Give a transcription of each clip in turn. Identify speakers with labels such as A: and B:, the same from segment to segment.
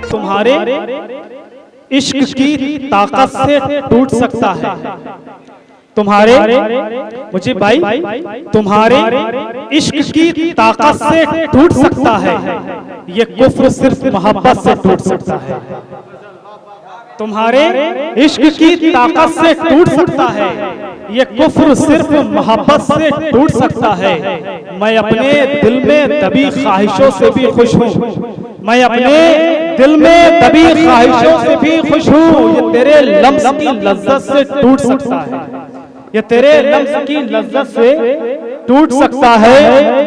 A: तुम्हारे इश्क की ताकत से टूट सकता है। तुम्हारे मुझे भाई तुम्हारे इश्क की ताकत से टूट सकता है, ये कुफ्र सिर्फ मोहब्बत से टूट सकता है। तुम्हारे इश्क की ताकत से टूट सकता है, ये कुफ्र सिर्फ मोहब्बत से टूट सकता है। मैं अपने दिल में दबी ख्वाहिशों से भी खुश हूँ, मैं अपने दिल में दबी ख्वाहिशों से भी खुश हूँ। ये तेरे लम्स की लज्जत से टूट सकता है, ये तेरे लम्स की लज्जत से टूट सकता है।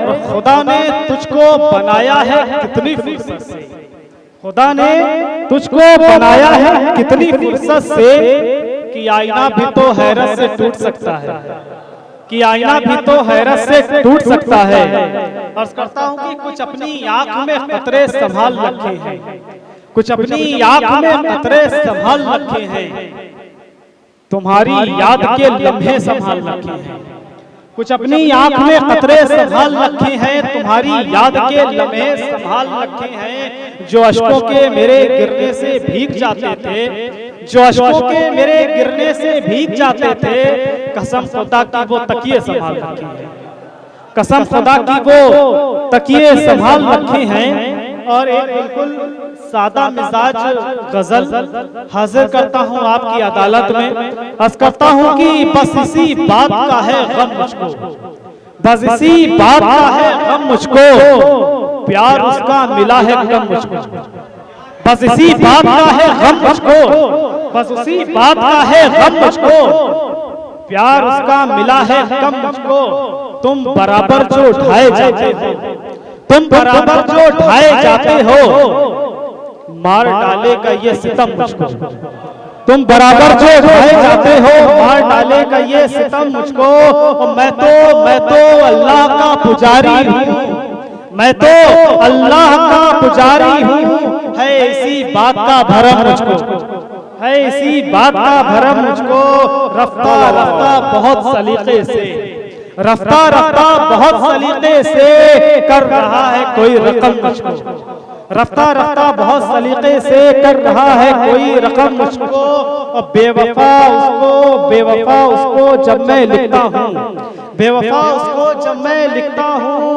A: और खुदा ने तुझको बनाया है कितनी फुर्सत से, खुदा ने तुझको बनाया है कितनी फुर्सत से, कि आईना भी तो हैरत से टूट सकता है, कि आईना भी तो हैरत से टूट सकता है। अर्ज करता हूँ कि कुछ अपनी आंख में खतरे संभाल रखे हैं, कुछ अपनी आंख में खतरे संभाल रखे हैं, तुम्हारी याद के लम्हे संभाल रखे हैं। कुछ अपनी आंख में खतरे संभाल रखे हैं, तुम्हारी याद के लम्हे संभाल रखे हैं। जो अश्कों के मेरे गिरने से भीग जाते थे, जो अश्कों के मेरे गिरने से भीग जाते थे, कसम खुदा की वो तकिए संभाल रखे हैं, कसम खुदा की वो तकिए संभाल रखे हैं। और एक बिल्कुल सादा मिजाज गजल हाजिर करता हूँ आपकी अदालत में। अर्ज करता हूँ कि बस इसी बात का है गम मुझको, बस इसी बात का है गम मुझको, प्यार उसका मिला है कम मुझको। बस इसी बात का है गम मुझको, बस उसी बात का है गम मुझको, प्यार उसका मिला है कम मुझको। तुम बराबर जो ढाए जाते हो, तुम बराबर जो ढाए जाते हो, मार डालेगा ये सितम मुझको। तुम बराबर जो ढाए जाते हो, मार डालेगा ये सितम मुझको। मैं तो अल्लाह का पुजारी हूँ, मैं तो अल्लाह का पुजारी हूँ। है इसी बात का भरम मुझको, है इसी बात का भरम मुझको। रफ्ता रफ्ता बहुत सलीके से, रफ्ता रफ्ता बहुत सलीके से कर रहा है कोई रकम मुझको, रफ्ता रफ्ता बहुत सलीके से कर रहा है कोई रकम मुझको। और बेवफा उसको जब मैं लिखता हूँ, बेवफा उसको जब मैं लिखता हूँ,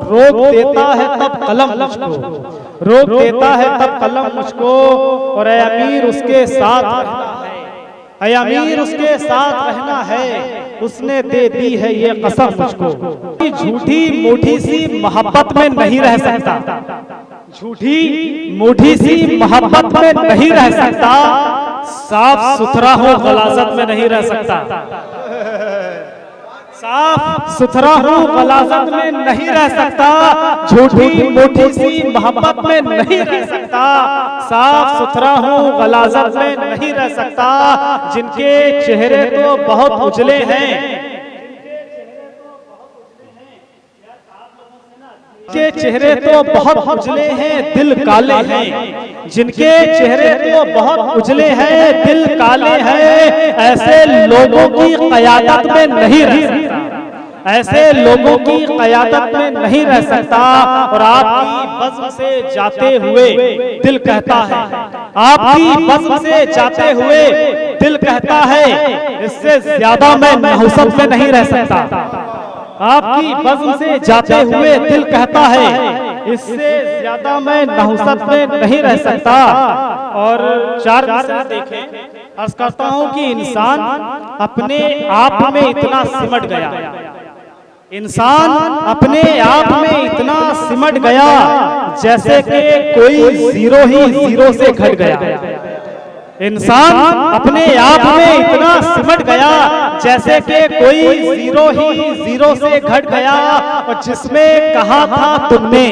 A: रोक देता है तब कलम मुझको, रोक देता है तब कलम मुझको। और ऐ अमीर उसके साथ रहना है, ऐ अमीर उसके साथ रहना है, उसने दे दी है ये कसम मुझको। झूठी मूठी सी मोहब्बत में नहीं रह सकता, झूठी मूठी सी मोहब्बत में नहीं रह सकता, साफ सुथरा हो गलाजत में नहीं रह सकता, साफ सुथरा हो गलाजत में नहीं रह सकता, झूठी मूठी सी मोहब्बत में नहीं रह सकता, साफ सुथरा हो गलाजत में नहीं रह सकता। जिनके चेहरे तो बहुत उजले हैं, के चेहरे तो बहुत उजले हैं, दिल काले हैं, जिनके चेहरे तो बहुत उजले हैं, दिल काले हैं, ऐसे लोगों की क़यादत में नहीं रह सकता, ऐसे लोगों की क़यादत में नहीं रह सकता। और आपकी बज़्म से जाते हुए दिल कहता है, आपकी बज़्म से जाते हुए दिल कहता है, इससे ज्यादा मैं नहुसत में नहीं रह सकता। आपकी बज़्म से जाते हुए दिल कहता है, इससे ज्यादा मैं नहुसत में नहीं रह सकता। और चार मिसाल देखें। अर्ज करता हूँ कि इंसान अपने आप में इतना सिमट गया, इंसान अपने आप में इतना सिमट गया जैसे कि कोई जीरो ही जीरो से घट गया। इंसान अपने आप में इतना सिमट गया जैसे कि कोई जीरो ही जीरो से घट गया। और जिसमें कहा था तुमने,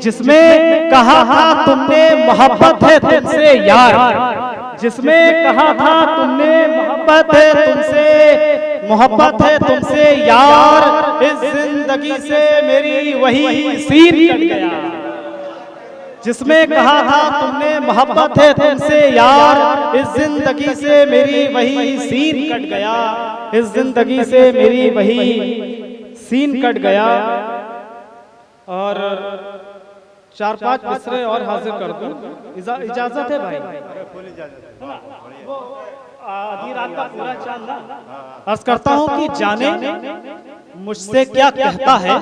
A: जिसमें कहा था तुमने मोहब्बत है तुमसे यार, जिसमें कहा था तुमने मोहब्बत है तुमसे, मोहब्बत है तुमसे यार, इस जिंदगी से मेरी वही सीन कट गया। जिसमें कहा था तुमने मोहब्बत है तुमसे यार, इस जिंदगी से मेरी वही सीन कट गया, इस जिंदगी से मेरी वही सीन कट गया। और 4-5 मिसरे और हाजिर कर दूं, इजाजत है भाई? वो आधी रात का पूरा चांद ना, अर्ज करता हूं कि जाने मुझसे क्या कहता है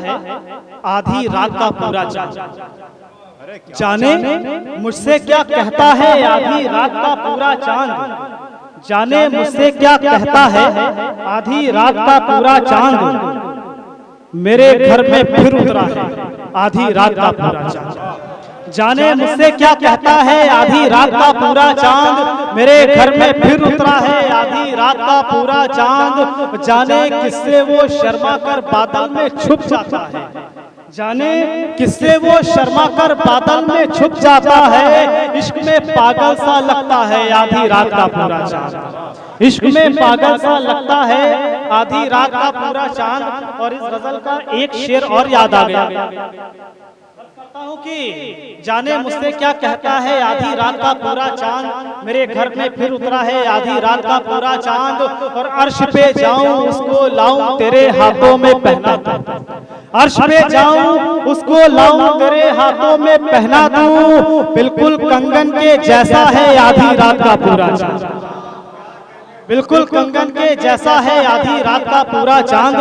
A: आधी रात का पूरा चांद, जाने मुझसे क्या कहता है आधी रात का पूरा चांद, जाने मुझसे क्या कहता है आधी रात का पूरा चांद, मेरे घर में फिर उतरा है आधी रात का पूरा चांद, जाने मुझसे क्या कहता है आधी रात का पूरा चांद, मेरे घर में फिर उतरा है आधी रात का पूरा चांद, जाने किससे वो शर्मा कर बादल में छुप जाता है, जाने किससे वो शर्मा कर बादल में छुप जाता है, इश्क में पागल सा लगता है आधी रात का पूरा चांद, इश्क में पागल सा लगता है आधी रात का पूरा चांद। और इस गजल का एक शेर और याद आ गया, कहता हूं कि जाने मुझसे क्या कहता है आधी रात का पूरा चांद, मेरे घर में फिर उतरा है आधी रात का पूरा चांद, और अर्श पे जाऊं उसको लाऊं तेरे हाथों में पहना दूं, अर्श पे जाऊं उसको लाऊं तेरे हाथों में पहना दूं, बिल्कुल कंगन के जैसा है आधी रात का पूरा चांद, बिल्कुल कंगन के जैसा है आधी रात का पूरा चांद।